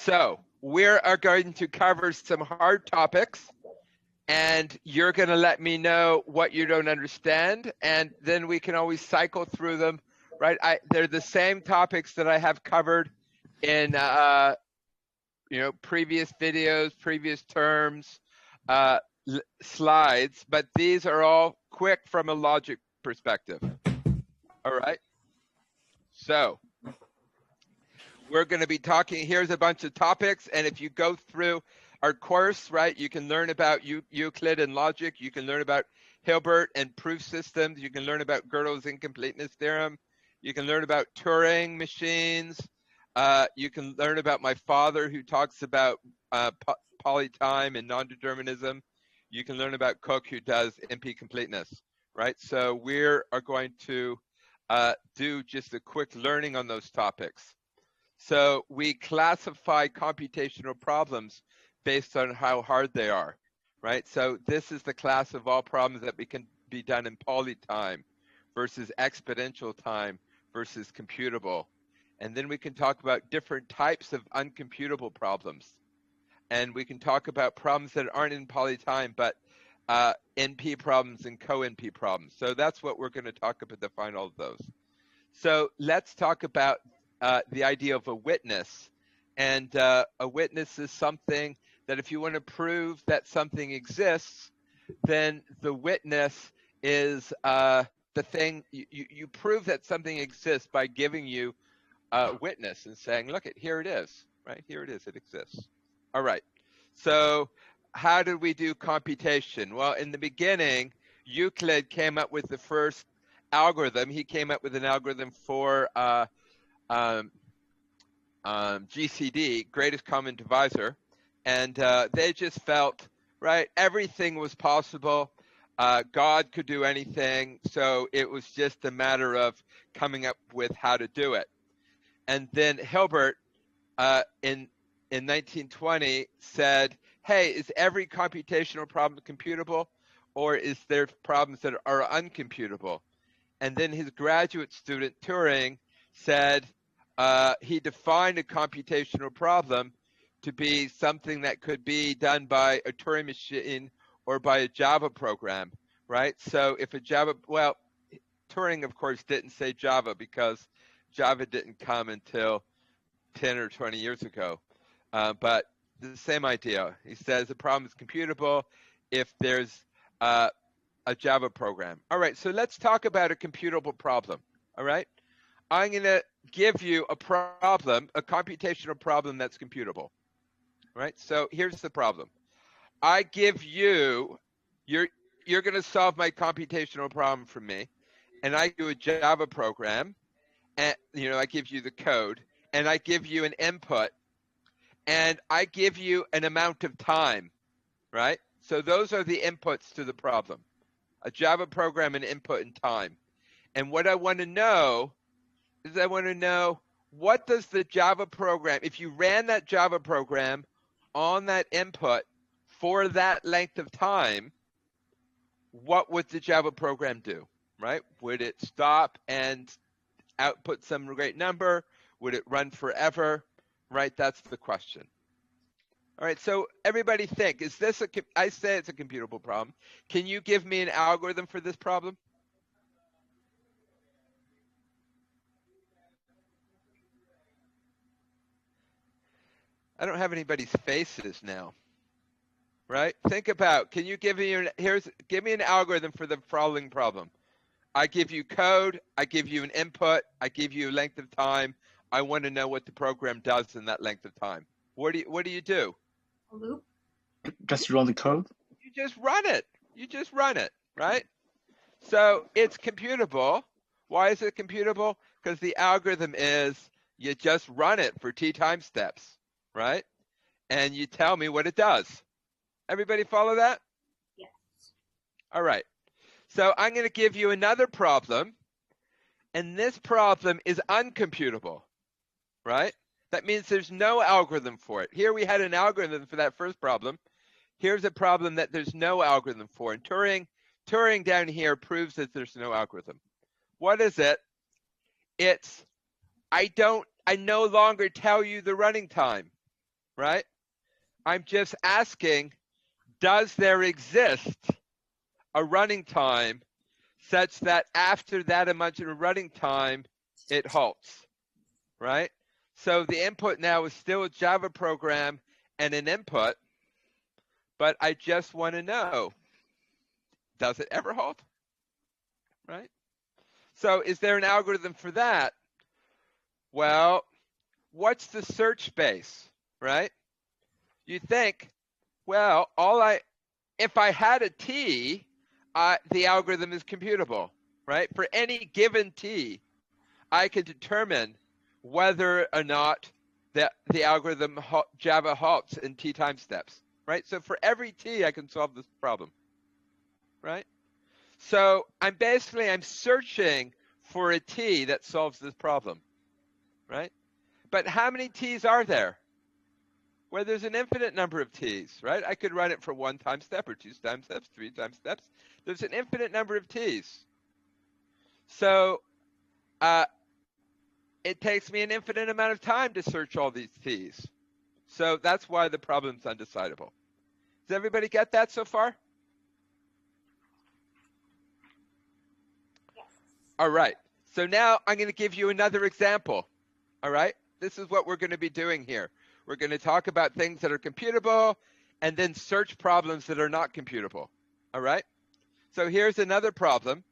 So we are going to cover some hard topics, and you're going to let me know what you don't understand, and then we can always cycle through them, right? They're the same topics that I have covered in previous videos, previous terms, slides, but these are all quick from a logic perspective. All right. So we're going to be talking, here's a bunch of topics, and if you go through our course, right, you can learn about Euclid and logic, you can learn about Hilbert and proof systems, you can learn about Gödel's incompleteness theorem, you can learn about Turing machines, you can learn about my father who talks about polytime and non-determinism, you can learn about Cook who does NP completeness, right? So we are going to do just a quick learning on those topics. So we classify computational problems based on how hard they are, right? So this is the class of all problems that can be done in polytime versus exponential time versus computable. And then we can talk about different types of uncomputable problems. And we can talk about problems that aren't in polytime, but NP problems and co-NP problems. So that's what we're going to talk about, define all of those. So let's talk about the idea of a witness. And a witness is something that if you want to prove that something exists, then the witness is the thing, you prove that something exists by giving you a witness and saying, look, here it is, right? Here it is, it exists. All right, so how did we do computation? Well, in the beginning, Euclid came up with the first algorithm. He came up with an algorithm for GCD, greatest common divisor, and they just felt, right, everything was possible. God could do anything, so it was just a matter of coming up with how to do it. And then Hilbert in 1920 said, hey, is every computational problem computable, or is there problems that are uncomputable? And then his graduate student, Turing, said he defined a computational problem to be something that could be done by a Turing machine or by a Java program, right? So if a Java, well, Turing, of course, didn't say Java because Java didn't come until 10 or 20 years ago. But the same idea. He says the problem is computable if there's a Java program. All right, so let's talk about a computable problem, all right? I'm going to give you a problem, a computational problem that's computable, right? So here's the problem. I give you, you're going to solve my computational problem for me, and I do a Java program, and I give you the code, and I give you an input, and I give you an amount of time, right? So those are the inputs to the problem. A Java program, an input, and time. And what I want to know is I want to know, what does the Java program, if you ran that Java program on that input for that length of time, what would the Java program do, right? Would it stop and output some great number? Would it run forever, right? That's the question. All right, so everybody think, is this I say it's a computable problem. Can you give me an algorithm for this problem? I don't have anybody's faces now, right? Think about, can you give me, give me an algorithm for the following problem. I give you code, I give you an input, I give you a length of time. I want to know what the program does in that length of time. What do you do? A loop? Just run the code? You just run it. You just run it, right? So it's computable. Why is it computable? Because the algorithm is you just run it for t time steps, right? And you tell me what it does. Everybody follow that? Yes. All right. So I'm going to give you another problem, and this problem is uncomputable, right? That means there's no algorithm for it. Here we had an algorithm for that first problem. Here's a problem that there's no algorithm for. And Turing down here proves that there's no algorithm. What is it? It's, I no longer tell you the running time. right? I'm just asking, does there exist a running time such that after that amount of running time, it halts, right? So the input now is still a Java program and an input, but I just want to know, does it ever halt, right? So is there an algorithm for that? Well, what's the search space, right? You think, well, if I had a t, the algorithm is computable, right? For any given t, I can determine whether or not the algorithm Java halts in t time steps, right? So for every t, I can solve this problem, right? So I'm searching for a t that solves this problem, right? But how many t's are there? Well, there's an infinite number of t's, right? I could run it for 1 time step or 2 time steps, 3 time steps. There's an infinite number of t's. So it takes me an infinite amount of time to search all these t's. So that's why the problem's undecidable. Does everybody get that so far? Yes. All right. So now I'm going to give you another example. All right. This is what we're going to be doing here. We're going to talk about things that are computable and then search problems that are not computable. All right. So here's another problem.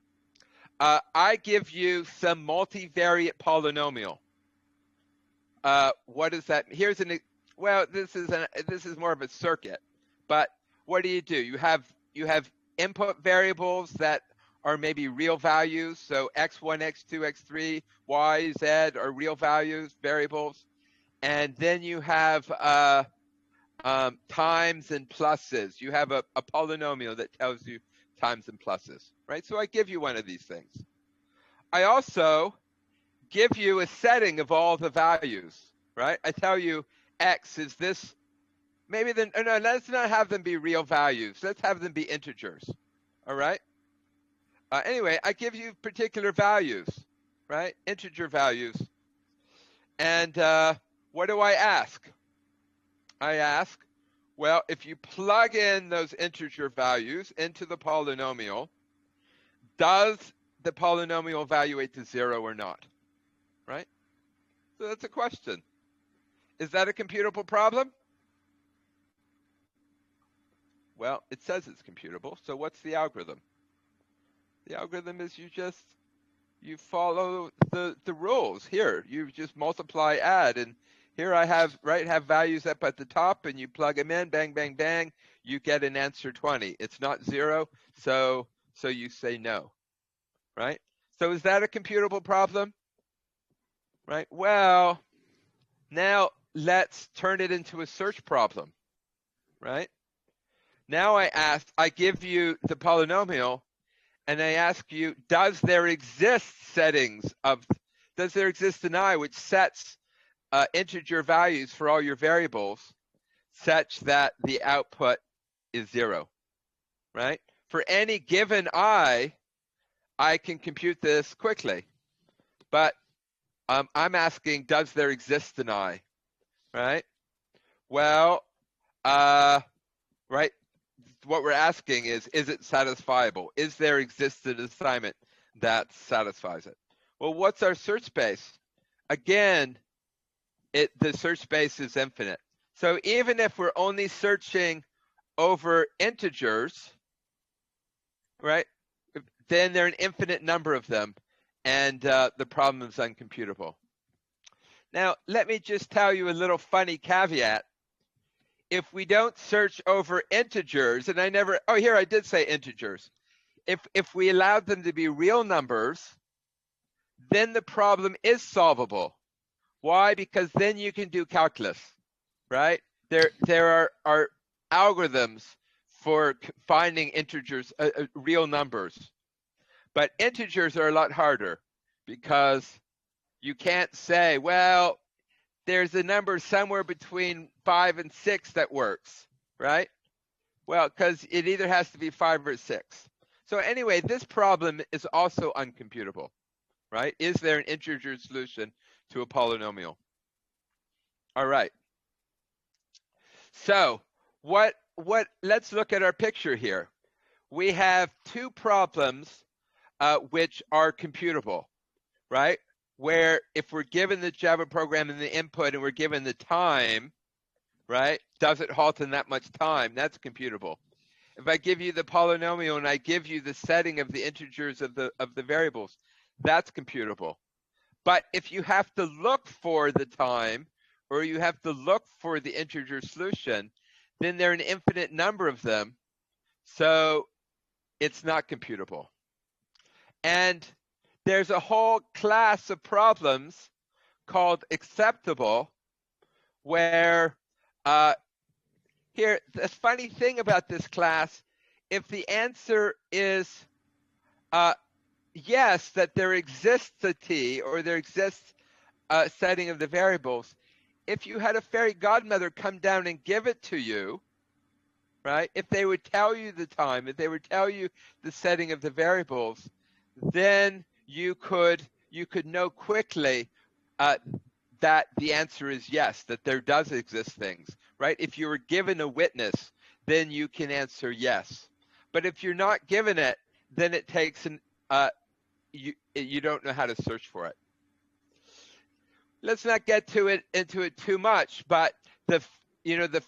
I give you some multivariate polynomial. What is that? Well, this is more of a circuit, but what do? You have input variables that are maybe real values. So x1, x2, x3, y, z are real values, variables. And then you have times and pluses. You have a polynomial that tells you times and pluses, right? So I give you one of these things. I also give you a setting of all the values, right? I tell you x is this, no, let's not have them be real values. Let's have them be integers, all right? Anyway, I give you particular values, right? Integer values. And what do I ask? I ask, well, if you plug in those integer values into the polynomial, does the polynomial evaluate to 0 or not, right? So that's a question. Is that a computable problem? Well, it says it's computable, so what's the algorithm? The algorithm is you follow the rules. Here, you just multiply, add, and here I have values up at the top, and you plug them in, bang, bang, bang, you get an answer 20. It's not 0, so you say no, right? So is that a computable problem? Right? Well, now let's turn it into a search problem, right? Now I give you the polynomial, and I ask you, does there exist an I which sets integer values for all your variables such that the output is 0, right? For any given I can compute this quickly, but I'm asking, does there exist an I, right? Well, right, what we're asking is it satisfiable? Is there exist an assignment that satisfies it? Well, what's our search space? Again, the search space is infinite. So even if we're only searching over integers, right, then there are an infinite number of them, and the problem is uncomputable. Now, let me just tell you a little funny caveat. If we don't search over integers, and I did say integers. If we allowed them to be real numbers, then the problem is solvable. Why? Because then you can do calculus, right? There are algorithms for finding integers, real numbers. But integers are a lot harder because you can't say, well, there's a number somewhere between 5 and 6 that works, right? Well, because it either has to be 5 or 6. So anyway, this problem is also uncomputable, right? Is there an integer solution to a polynomial? All right. So let's look at our picture here. We have two problems which are computable, right? Where if we're given the Java program and the input and we're given the time, right? Does it halt in that much time? That's computable. If I give you the polynomial and I give you the setting of the integers of the variables, that's computable. But if you have to look for the time or you have to look for the integer solution, then there are an infinite number of them. So it's not computable. And there's a whole class of problems called acceptable where here, the funny thing about this class, if the answer is yes, that there exists a t or there exists a setting of the variables, if you had a fairy godmother come down and give it to you, right? If they would tell you the time, if they would tell you the setting of the variables, then you could know quickly that the answer is yes, that there does exist things, right? If you were given a witness, then you can answer yes. But if you're not given it, then it takes you don't know how to search for it. Let's not get into it too much, but the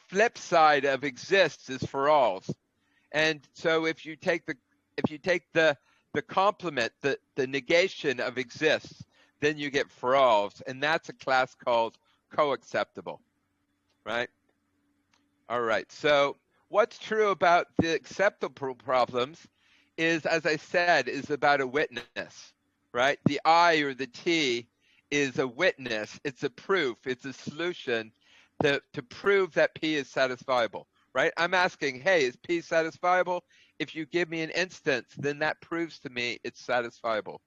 flip side of exists is for alls. And so if you take the complement, the negation of exists, then you get for alls, and that's a class called coacceptable, right? All right, so what's true about the acceptable problems is, as I said, is about a witness, right? The I or the T is a witness, it's a proof, it's a solution to prove that P is satisfiable, right? I'm asking, hey, is P satisfiable? If you give me an instance, then that proves to me it's satisfiable.